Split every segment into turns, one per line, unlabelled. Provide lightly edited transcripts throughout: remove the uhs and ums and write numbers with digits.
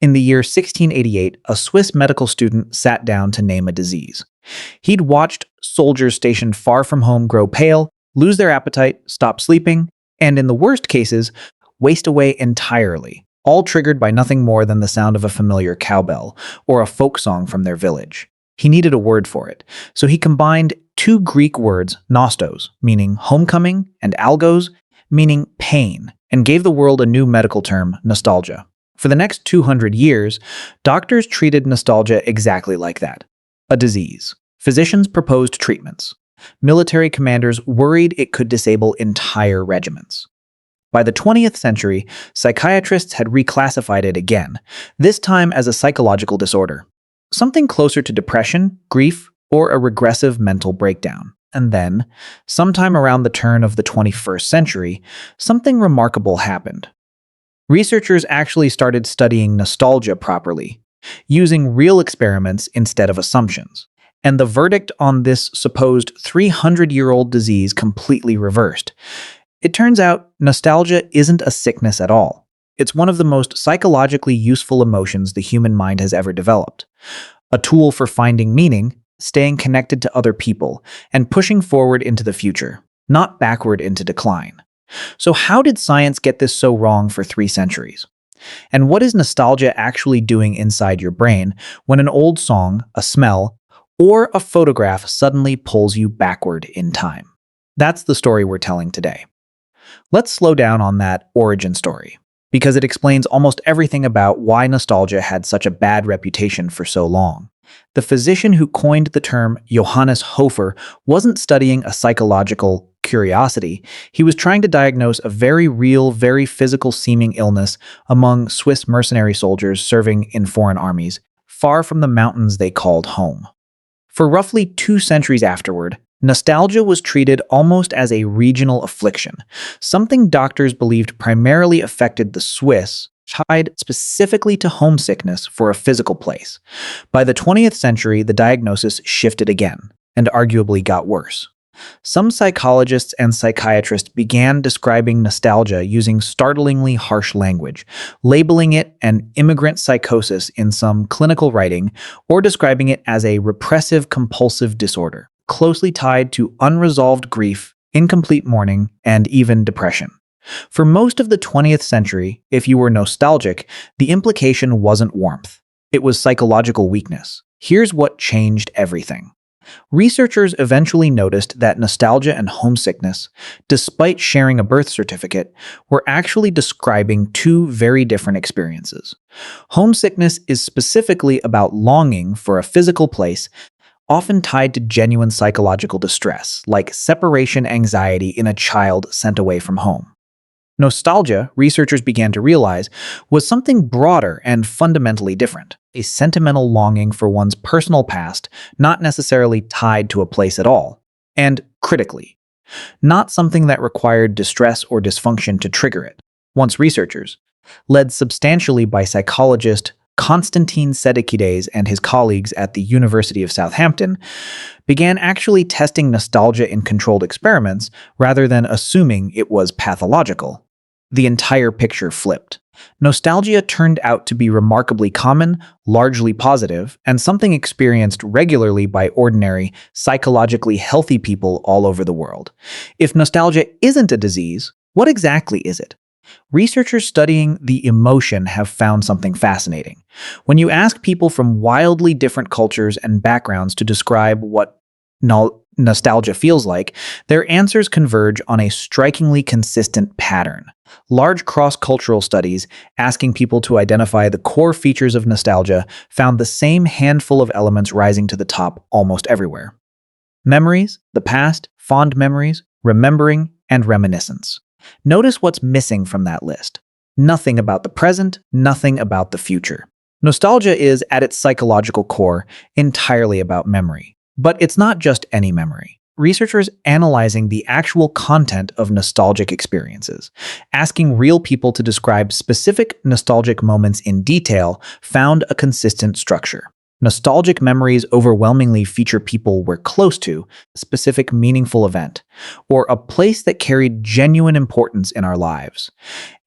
In the year 1688, a Swiss medical student sat down to name a disease. He'd watched soldiers stationed far from home grow pale, lose their appetite, stop sleeping, and in the worst cases, waste away entirely, all triggered by nothing more than the sound of a familiar cowbell or a folk song from their village. He needed a word for it, so he combined two Greek words, nostos, meaning homecoming, and algos, meaning pain, and gave the world a new medical term, nostalgia. For the next 200 years, doctors treated nostalgia exactly like that, a disease. Physicians proposed treatments. Military commanders worried it could disable entire regiments. By the 20th century, psychiatrists had reclassified it again, this time as a psychological disorder, something closer to depression, grief, or a regressive mental breakdown. And then, sometime around the turn of the 21st century, something remarkable happened. Researchers actually started studying nostalgia properly, using real experiments instead of assumptions. And the verdict on this supposed 300-year-old disease completely reversed. It turns out nostalgia isn't a sickness at all. It's one of the most psychologically useful emotions the human mind has ever developed. A tool for finding meaning, staying connected to other people, and pushing forward into the future, not backward into decline. So how did science get this so wrong for 3 centuries? And what is nostalgia actually doing inside your brain when an old song, a smell, or a photograph suddenly pulls you backward in time? That's the story we're telling today. Let's slow down on that origin story, because it explains almost everything about why nostalgia had such a bad reputation for so long. The physician who coined the term, Johannes Hofer, wasn't studying a psychological curiosity. He was trying to diagnose a very real, very physical-seeming illness among Swiss mercenary soldiers serving in foreign armies, far from the mountains they called home. For roughly 2 centuries afterward, nostalgia was treated almost as a regional affliction, something doctors believed primarily affected the Swiss, tied specifically to homesickness for a physical place. By the 20th century, the diagnosis shifted again, and arguably got worse. Some psychologists and psychiatrists began describing nostalgia using startlingly harsh language, labeling it an immigrant psychosis in some clinical writing, or describing it as a repressive compulsive disorder, closely tied to unresolved grief, incomplete mourning, and even depression. For most of the 20th century, if you were nostalgic, the implication wasn't warmth. It was psychological weakness. Here's what changed everything. Researchers eventually noticed that nostalgia and homesickness, despite sharing a birth certificate, were actually describing 2 very different experiences. Homesickness is specifically about longing for a physical place, often tied to genuine psychological distress, like separation anxiety in a child sent away from home. Nostalgia, researchers began to realize, was something broader and fundamentally different, a sentimental longing for one's personal past, not necessarily tied to a place at all, and, critically, not something that required distress or dysfunction to trigger it. Once researchers, led substantially by psychologist Constantine Sedikides and his colleagues at the University of Southampton, began actually testing nostalgia in controlled experiments rather than assuming it was pathological, the entire picture flipped. Nostalgia turned out to be remarkably common, largely positive, and something experienced regularly by ordinary, psychologically healthy people all over the world. If nostalgia isn't a disease, what exactly is it? Researchers studying the emotion have found something fascinating. When you ask people from wildly different cultures and backgrounds to describe what nostalgia feels like, their answers converge on a strikingly consistent pattern. Large cross-cultural studies asking people to identify the core features of nostalgia found the same handful of elements rising to the top almost everywhere. Memories, the past, fond memories, remembering, and reminiscence. Notice what's missing from that list. Nothing about the present, nothing about the future. Nostalgia is, at its psychological core, entirely about memory. But it's not just any memory. Researchers analyzing the actual content of nostalgic experiences, asking real people to describe specific nostalgic moments in detail, found a consistent structure. Nostalgic memories overwhelmingly feature people we're close to, a specific meaningful event, or a place that carried genuine importance in our lives.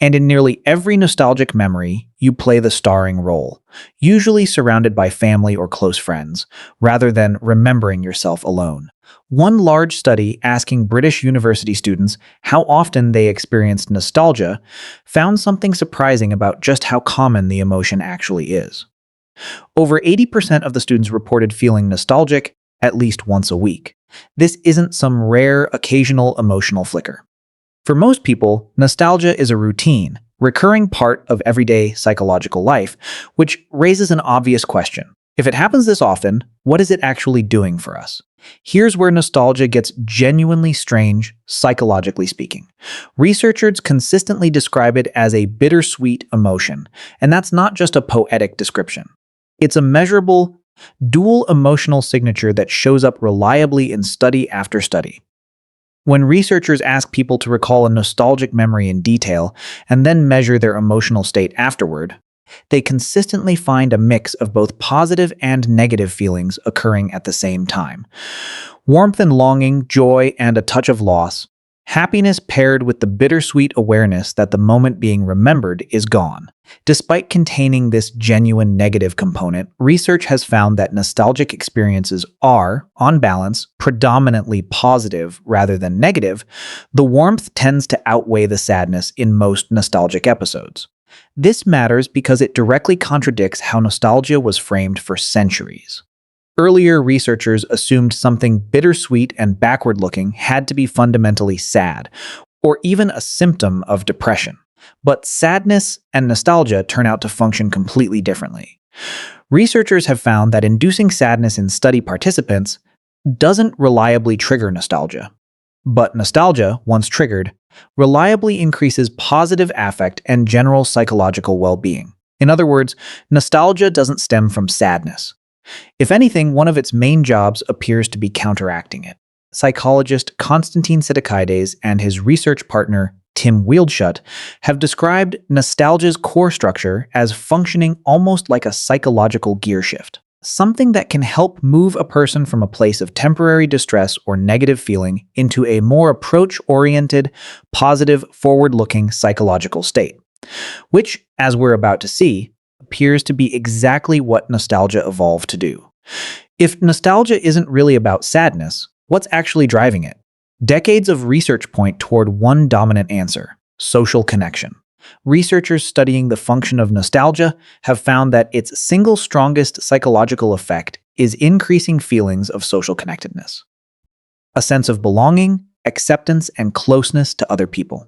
And in nearly every nostalgic memory, you play the starring role, usually surrounded by family or close friends, rather than remembering yourself alone. One large study asking British university students how often they experienced nostalgia found something surprising about just how common the emotion actually is. Over 80% of the students reported feeling nostalgic at least once a week. This isn't some rare, occasional emotional flicker. For most people, nostalgia is a routine, recurring part of everyday psychological life, which raises an obvious question. If it happens this often, what is it actually doing for us? Here's where nostalgia gets genuinely strange, psychologically speaking. Researchers consistently describe it as a bittersweet emotion, and that's not just a poetic description. It's a measurable, dual emotional signature that shows up reliably in study after study. When researchers ask people to recall a nostalgic memory in detail and then measure their emotional state afterward, they consistently find a mix of both positive and negative feelings occurring at the same time. Warmth and longing, joy and a touch of loss, happiness paired with the bittersweet awareness that the moment being remembered is gone. Despite containing this genuine negative component, research has found that nostalgic experiences are, on balance, predominantly positive rather than negative. The warmth tends to outweigh the sadness in most nostalgic episodes. This matters because it directly contradicts how nostalgia was framed for centuries. Earlier researchers assumed something bittersweet and backward-looking had to be fundamentally sad, or even a symptom of depression. But sadness and nostalgia turn out to function completely differently. Researchers have found that inducing sadness in study participants doesn't reliably trigger nostalgia. But nostalgia, once triggered, reliably increases positive affect and general psychological well-being. In other words, nostalgia doesn't stem from sadness. If anything, one of its main jobs appears to be counteracting it. Psychologist Konstantin Sidikides and his research partner Tim Wildschut have described nostalgia's core structure as functioning almost like a psychological gear shift, something that can help move a person from a place of temporary distress or negative feeling into a more approach-oriented, positive, forward-looking psychological state, which, as we're about to see, appears to be exactly what nostalgia evolved to do. If nostalgia isn't really about sadness, what's actually driving it? Decades of research point toward one dominant answer: social connection. Researchers studying the function of nostalgia have found that its single strongest psychological effect is increasing feelings of social connectedness, a sense of belonging, acceptance, and closeness to other people.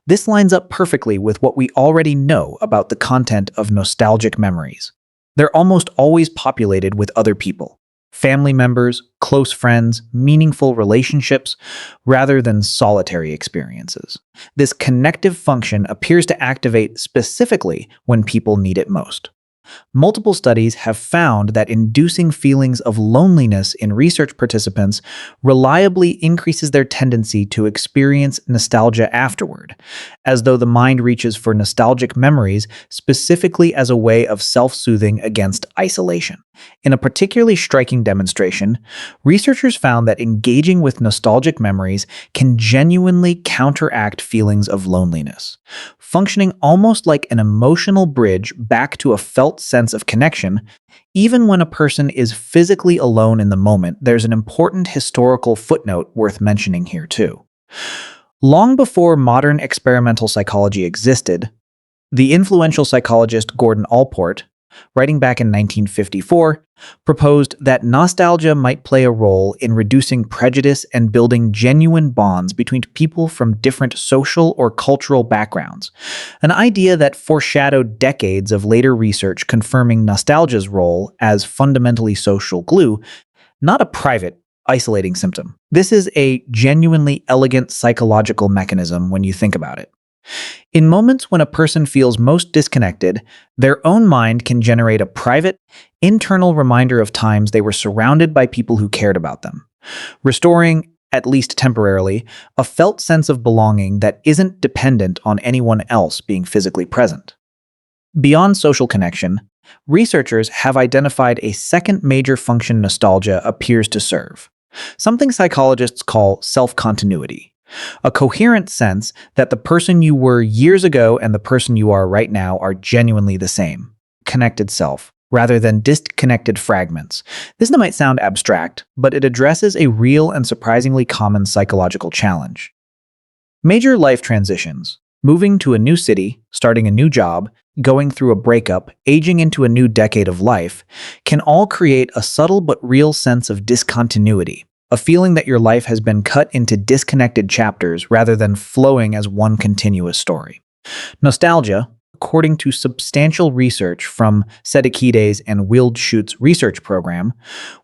This lines up perfectly with what we already know about the content of nostalgic memories. They're almost always populated with other people, family members, close friends, meaningful relationships, rather than solitary experiences. This connective function appears to activate specifically when people need it most. Multiple studies have found that inducing feelings of loneliness in research participants reliably increases their tendency to experience nostalgia afterward, as though the mind reaches for nostalgic memories specifically as a way of self-soothing against isolation. In a particularly striking demonstration, researchers found that engaging with nostalgic memories can genuinely counteract feelings of loneliness, functioning almost like an emotional bridge back to a felt sense of connection. Even when a person is physically alone in the moment, there's an important historical footnote worth mentioning here too. Long before modern experimental psychology existed, the influential psychologist Gordon Allport, writing back in 1954, proposed that nostalgia might play a role in reducing prejudice and building genuine bonds between people from different social or cultural backgrounds, an idea that foreshadowed decades of later research confirming nostalgia's role as fundamentally social glue, not a private, isolating symptom. This is a genuinely elegant psychological mechanism when you think about it. In moments when a person feels most disconnected, their own mind can generate a private, internal reminder of times they were surrounded by people who cared about them, restoring, at least temporarily, a felt sense of belonging that isn't dependent on anyone else being physically present. Beyond social connection, Researchers have identified a second major function nostalgia appears to serve, something psychologists call self-continuity, a coherent sense that the person you were years ago and the person you are right now are genuinely the same, connected self, rather than disconnected fragments. This might sound abstract, but it addresses a real and surprisingly common psychological challenge. Major life transitions, moving to a new city, starting a new job, going through a breakup, aging into a new decade of life, can all create a subtle but real sense of discontinuity, a feeling that your life has been cut into disconnected chapters rather than flowing as one continuous story. Nostalgia, according to substantial research from Sedikides and Wildschutz's research program,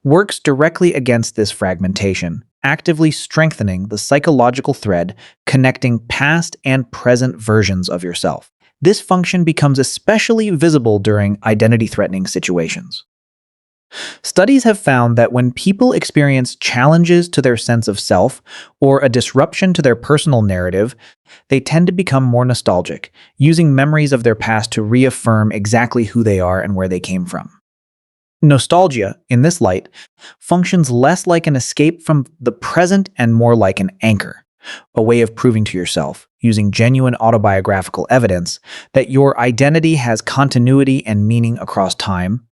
works directly against this fragmentation, actively strengthening the psychological thread connecting past and present versions of yourself. This function becomes especially visible during identity-threatening situations. Studies have found that when people experience challenges to their sense of self or a disruption to their personal narrative, they tend to become more nostalgic, using memories of their past to reaffirm exactly who they are and where they came from. Nostalgia, in this light, functions less like an escape from the present and more like an anchor, a way of proving to yourself, using genuine autobiographical evidence, that your identity has continuity and meaning across time,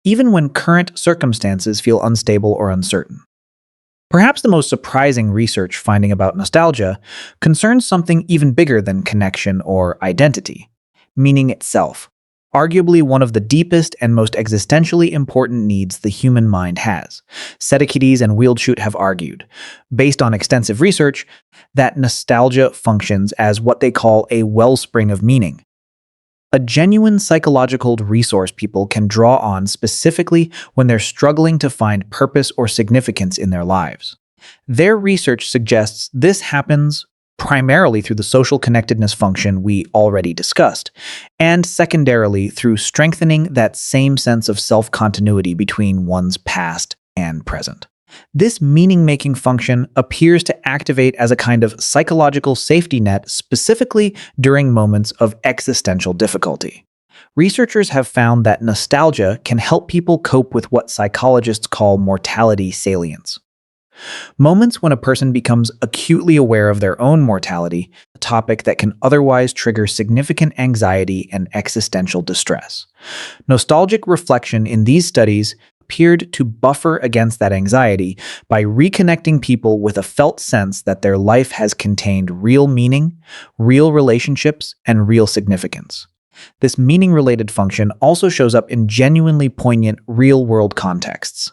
even when current circumstances feel unstable or uncertain. Perhaps the most surprising research finding about nostalgia concerns something even bigger than connection or identity, meaning itself, arguably one of the deepest and most existentially important needs the human mind has. Sedikides and Wildschut have argued, based on extensive research, that nostalgia functions as what they call a wellspring of meaning, a genuine psychological resource people can draw on specifically when they're struggling to find purpose or significance in their lives. Their research suggests this happens primarily through the social connectedness function we already discussed, and secondarily through strengthening that same sense of self-continuity between one's past and present. This meaning-making function appears to activate as a kind of psychological safety net specifically during moments of existential difficulty. Researchers have found that nostalgia can help people cope with what psychologists call mortality salience. Moments when a person becomes acutely aware of their own mortality, a topic that can otherwise trigger significant anxiety and existential distress. Nostalgic reflection in these studies appeared to buffer against that anxiety by reconnecting people with a felt sense that their life has contained real meaning, real relationships, and real significance. This meaning-related function also shows up in genuinely poignant real-world contexts.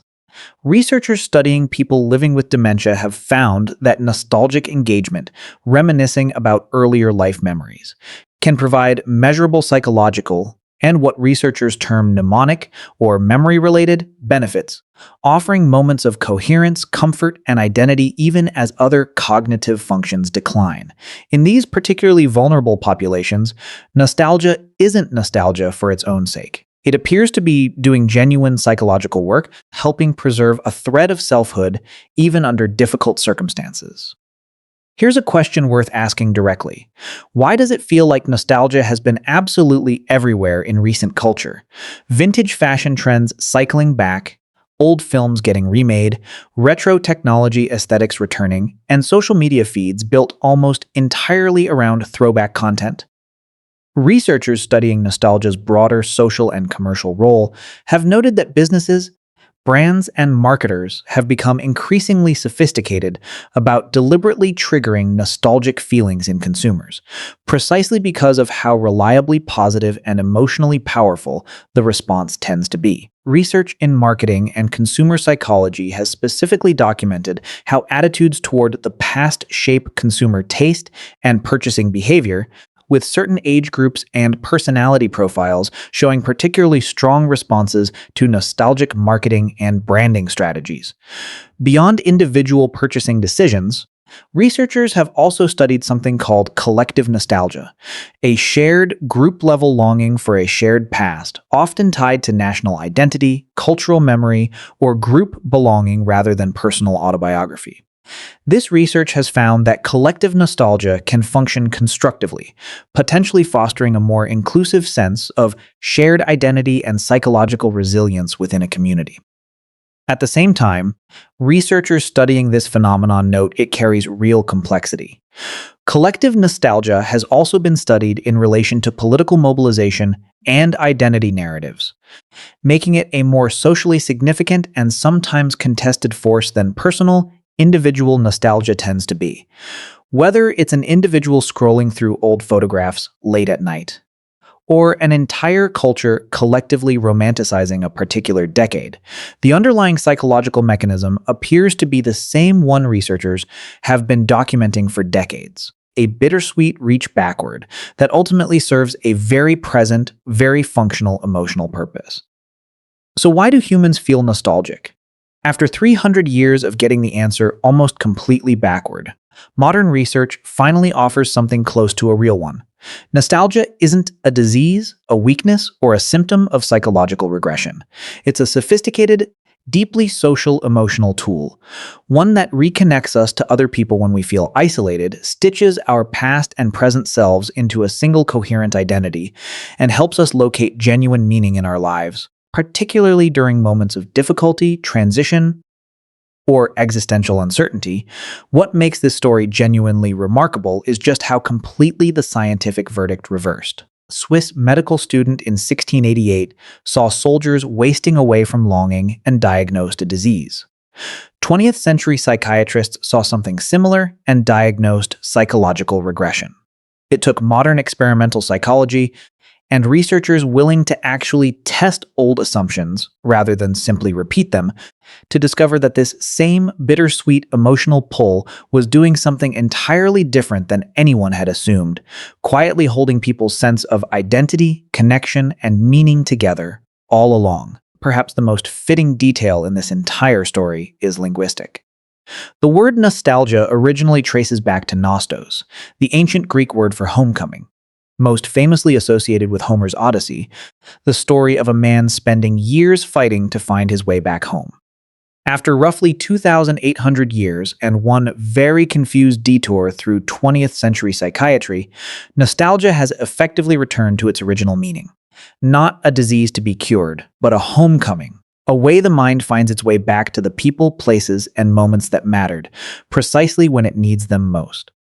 Researchers studying people living with dementia have found that nostalgic engagement, reminiscing about earlier life memories, can provide measurable psychological and what researchers term mnemonic or memory-related benefits, offering moments of coherence, comfort, and identity even as other cognitive functions decline. In these particularly vulnerable populations, nostalgia isn't nostalgia for its own sake. It appears to be doing genuine psychological work, helping preserve a thread of selfhood even under difficult circumstances. Here's a question worth asking directly. Why does it feel like nostalgia has been absolutely everywhere in recent culture? Vintage fashion trends cycling back, old films getting remade, retro technology aesthetics returning, and social media feeds built almost entirely around throwback content? Researchers studying nostalgia's broader social and commercial role have noted that businesses, brands, and marketers have become increasingly sophisticated about deliberately triggering nostalgic feelings in consumers, precisely because of how reliably positive and emotionally powerful the response tends to be. Research in marketing and consumer psychology has specifically documented how attitudes toward the past shape consumer taste and purchasing behavior, with certain age groups and personality profiles showing particularly strong responses to nostalgic marketing and branding strategies. Beyond individual purchasing decisions, researchers have also studied something called collective nostalgia, a shared group-level longing for a shared past, often tied to national identity, cultural memory, or group belonging rather than personal autobiography. This research has found that collective nostalgia can function constructively, potentially fostering a more inclusive sense of shared identity and psychological resilience within a community. At the same time, researchers studying this phenomenon note it carries real complexity. Collective nostalgia has also been studied in relation to political mobilization and identity narratives, making it a more socially significant and sometimes contested force than personal, individual nostalgia tends to be. Whether it's an individual scrolling through old photographs late at night, or an entire culture collectively romanticizing a particular decade, the underlying psychological mechanism appears to be the same one researchers have been documenting for decades: a bittersweet reach backward that ultimately serves a very present, very functional emotional purpose. So why do humans feel nostalgic? After 300 years of getting the answer almost completely backward, modern research finally offers something close to a real one. Nostalgia isn't a disease, a weakness, or a symptom of psychological regression. It's a sophisticated, deeply social emotional tool, one that reconnects us to other people when we feel isolated, stitches our past and present selves into a single coherent identity, and helps us locate genuine meaning in our lives, particularly during moments of difficulty, transition, or existential uncertainty. What makes this story genuinely remarkable is just how completely the scientific verdict reversed. A Swiss medical student in 1688 saw soldiers wasting away from longing and diagnosed a disease. 20th century psychiatrists saw something similar and diagnosed psychological regression. It took modern experimental psychology and researchers willing to actually test old assumptions rather than simply repeat them to discover that this same bittersweet emotional pull was doing something entirely different than anyone had assumed, quietly holding people's sense of identity, connection, and meaning together all along. Perhaps the most fitting detail in this entire story is linguistic. The word nostalgia originally traces back to nostos, the ancient Greek word for homecoming, most famously associated with Homer's Odyssey, the story of a man spending years fighting to find his way back home. After roughly 2,800 years and one very confused detour through 20th century psychiatry, nostalgia has effectively returned to its original meaning. Not a disease to be cured, but a homecoming, a way the mind finds its way back to the people, places, and moments that mattered, precisely when it needs them most.